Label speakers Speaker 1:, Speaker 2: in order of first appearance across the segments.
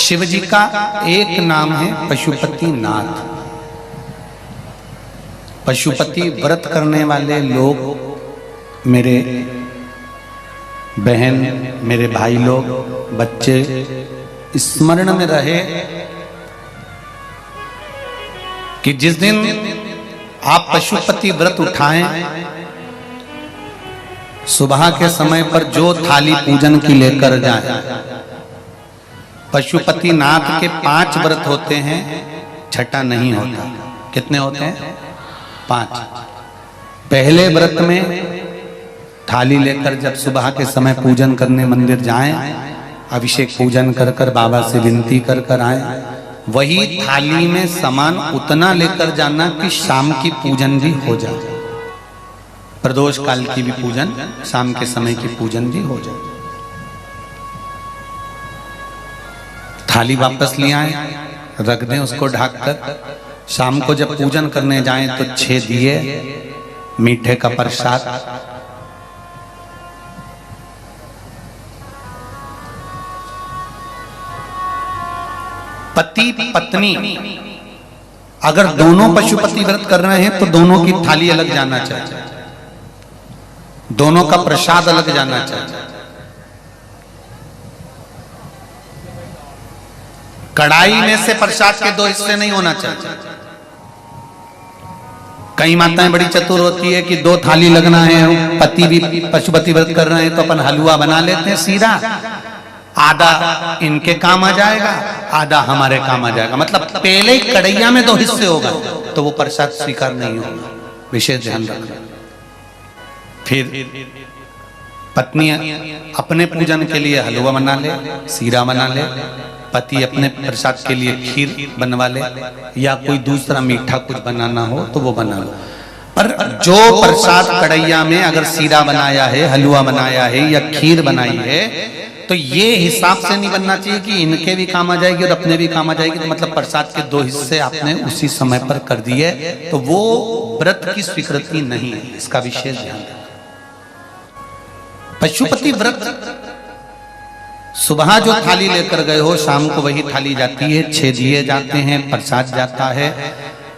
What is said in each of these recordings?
Speaker 1: शिव जी का एक नाम है पशुपति नाथ। पशुपति व्रत करने वाले लोग, मेरे बहन, मेरे भाई लोग, बच्चे स्मरण में रहे कि जिस दिन आप पशुपति व्रत उठाएं, सुबह के समय पर जो थाली पूजन की लेकर जाएं। पशुपति नाथ के 5 व्रत होते हैं, छठा नहीं होता। कितने होते हैं? 5। पहले व्रत में थाली लेकर जब सुबह के समय पूजन करने मंदिर जाएं, अभिषेक पूजन कर कर बाबा से विनती कर कर आए, वही थाली में सामान उतना लेकर जाना कि शाम की पूजन भी हो जाए, प्रदोष काल की भी पूजन, शाम के समय की पूजन भी हो जाए। थाली वापस ले आए, रख दें उसको ढककर। शाम को जब पूजन करने जाएं तो 6 दिए, मीठे का प्रसाद, पति पत्नी अगर दोनों पशुपति व्रत कर रहे हैं तो दोनों की थाली अलग जाना चाहिए, दोनों का प्रसाद अलग जाना चाहिए। कढ़ाई में से प्रसाद के 2 हिस्से नहीं होना चाहिए। कई माताएं बड़ी चतुर होती है कि 2 थाली लगना है, पति भी पशुपति व्रत कर रहे हैं तो अपन हलवा बना लेते हैं सीधा, आधा इनके काम आ जाएगा, आधा हमारे काम आ जाएगा। मतलब पहले ही कढ़ैया में 2 हिस्से होगा तो वो प्रसाद स्वीकार नहीं होगा। विशेष ध्यान रखना। फिर पत्नी अपने पूजन के लिए हलवा बना ले, सीरा बना ले, पति अपने प्रसाद के लिए खीर बनवा ले, या कोई दूसरा मीठा कुछ बनाना हो तो वो बना लो। पर जो प्रसाद कढ़ैया में अगर सीरा बनाया है, हलवा बनाया है या खीर बनाई है, तो ये हिसाब से नहीं बनना चाहिए कि इनके भी काम आ जाएगी और अपने भी काम आ जाएगी। तो मतलब प्रसाद के 2 हिस्से आपने उसी समय पर कर दिए, तो वो व्रत की स्वीकृति नहीं है। इसका विशेष ध्यान रखना। पशुपति व्रत सुबह जो थाली लेकर गए हो, शाम को वही थाली जाती है, 6 दिए जाते हैं, प्रसाद जाता है,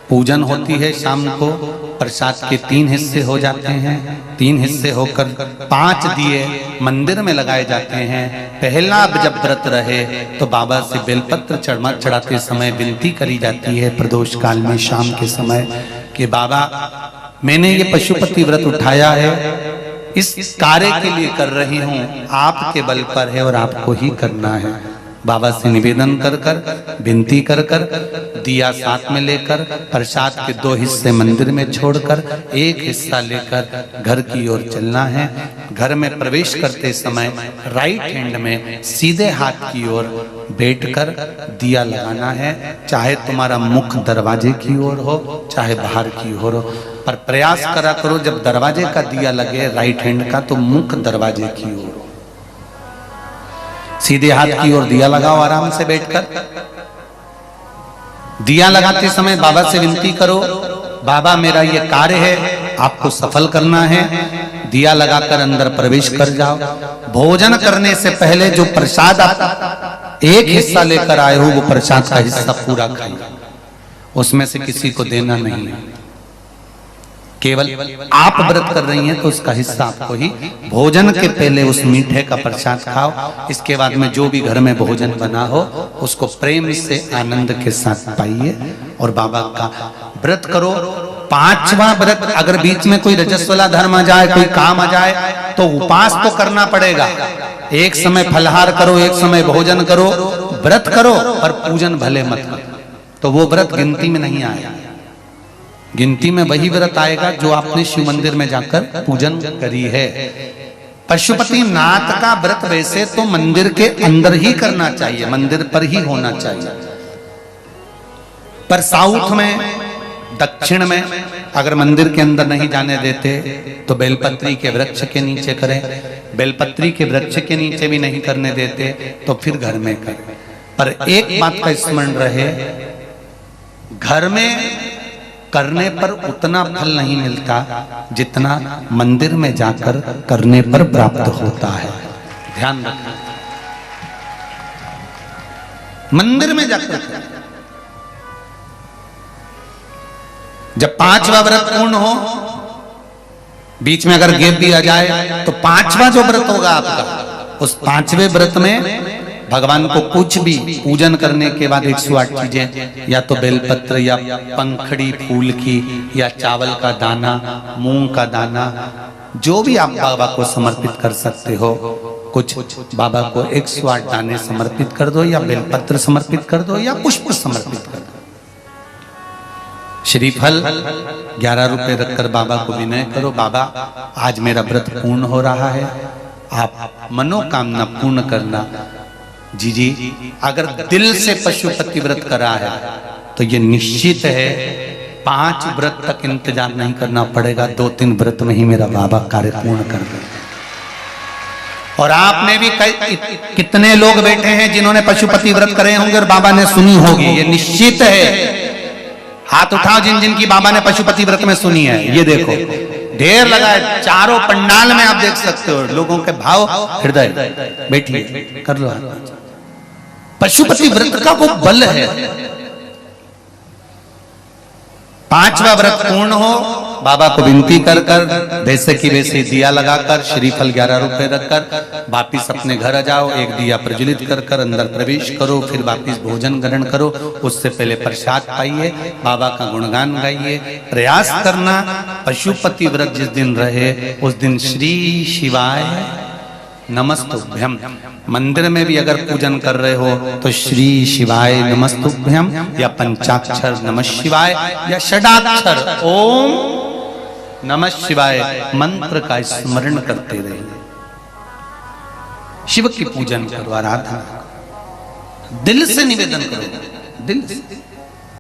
Speaker 1: पूजन होती है। शाम को प्रसाद के 3 हिस्से हो जाते हैं, 3 हिस्से होकर 5 दिए मंदिर में लगाए जाते हैं। पहला जब व्रत रहे तो बाबा से बेलपत्र चढ़ाते समय विनती करी जाती है प्रदोष काल में शाम के समय कि बाबा मैंने ये पशुपति व्रत उठाया है, इस कार्य के लिए कर रही हूं, आपके बल पर है और आपको ही करना है। बाबा से निवेदन कर कर, विनती कर कर, दिया साथ में लेकर, प्रसाद के 2 हिस्से मंदिर में छोड़कर 1 हिस्सा लेकर घर की ओर चलना है। घर में प्रवेश करते समय राइट हैंड में सीधे हाथ की ओर बैठकर दिया लगाना है। चाहे तुम्हारा मुख दरवाजे की ओर हो, चाहे बाहर की ओर हो, पर प्रयास करा करो जब दरवाजे का दिया लगे राइट हैंड का तो मुख दरवाजे की ओर हो। सीधे हाथ की ओर दिया लगाओ आराम से बैठकर। दिया लगाते समय बाबा से विनती करो, बाबा मेरा ये कार्य है, आपको सफल करना है। दिया लगाकर अंदर प्रवेश कर जाओ। भोजन करने से पहले जो प्रसाद आप 1 हिस्सा लेकर आए हो, वो प्रसाद का हिस्सा पूरा खाइए, उसमें से किसी को देना नहीं है। केवल आप व्रत कर रही हैं तो उसका हिस्सा आपको ही। भोजन के पहले उस मीठे का प्रसाद खाओ। इसके बाद में जो भी घर में भोजन बना हो उसको प्रेम से आनंद के साथ पाइए और बाबा का व्रत करो। 5वां व्रत अगर बीच में कोई रजस वाला धर्म आ जाए, कोई काम आ जाए, तो उपास तो करना पड़ेगा। एक समय फलहार करो, एक समय भोजन करो, व्रत करो, पर पूजन भले मत करो। तो वो व्रत गिनती में नहीं आएगा। गिनती में वही व्रत आएगा जो आपने शिव मंदिर में जाकर पूजन करी है। पशुपति नाथ का व्रत वैसे तो मंदिर के अंदर ही करना चाहिए, मंदिर पर ही होना चाहिए। पर साउथ में, दक्षिण में अगर मंदिर के अंदर नहीं जाने देते तो बेलपत्री के वृक्ष के नीचे करें। बेलपत्री के वृक्ष के नीचे भी नहीं करने देते तो फिर घर में करें। पर एक बात का स्मरण रहे, घर में करने पर उतना फल नहीं मिलता जितना मंदिर में जाकर करने पर प्राप्त होता है। ध्यान रखना। मंदिर में जाकर करें। जब 5वां व्रत पूर्ण हो, बीच में अगर गैप भी आ जाए तो 5वां जो व्रत होगा आपका, उस 5वें व्रत में भगवान को कुछ भी पूजन करने के बाद 108 चीजें, या तो बेलपत्र या पंखड़ी फूल की या चावल का दाना, मूंग का दाना, जो भी आप बाबा को समर्पित कर सकते हो, कुछ बाबा को 108 दाने समर्पित कर दो, या बेलपत्र समर्पित कर दो, या पुष्प समर्पित कर दो। श्रीफल 11 रुपए रखकर बाबा को विनय करो, बाबा आज मेरा व्रत पूर्ण हो रहा है, आप मनोकामना पूर्ण करना। जी अगर दिल से पशुपति व्रत करा है तो ये निश्चित है 5 व्रत तक इंतजार नहीं करना पड़ेगा, 2-3 व्रत में ही मेरा बाबा कार्य पूर्ण कर दे। और आप में भी कितने लोग बैठे हैं जिन्होंने पशुपति व्रत करे होंगे और बाबा ने सुनी होगी, ये निश्चित है। हाथ उठाओ जिन जिन की बाबा ने पशुपति व्रत में सुनी है। ये देखो ढेर लगा है, चारों पंडाल में आप देख सकते हो लोगों के भाव हृदय। बैठिए, कर लो। पशुपति व्रत का वो बल है। 5वां व्रत पूर्ण हो, बाबा को विनती कर कर वैसे की वैसे दिया लगाकर, श्रीफल 11 रुपए रखकर वापिस अपने घर आ जाओ। एक दिया प्रज्वलित कर कर अंदर प्रवेश करो, फिर वापिस भोजन ग्रहण करो। उससे पहले प्रसाद पाइए, बाबा का गुणगान गाइए। प्रयास करना पशुपति व्रत जिस दिन रहे उस दिन श्री शिवाय नमस्तुभ्यम। मंदिर में भी अगर पूजन कर रहे हो तो श्री शिवाय नमस्तुभ्यम, या पंचाक्षर नमः शिवाय, या षडाक्षर ओम नमः शिवाय मंत्र का स्मरण करते रहिए। शिव की पूजन करो, आराधना, दिल से निवेदन करो, दिल से।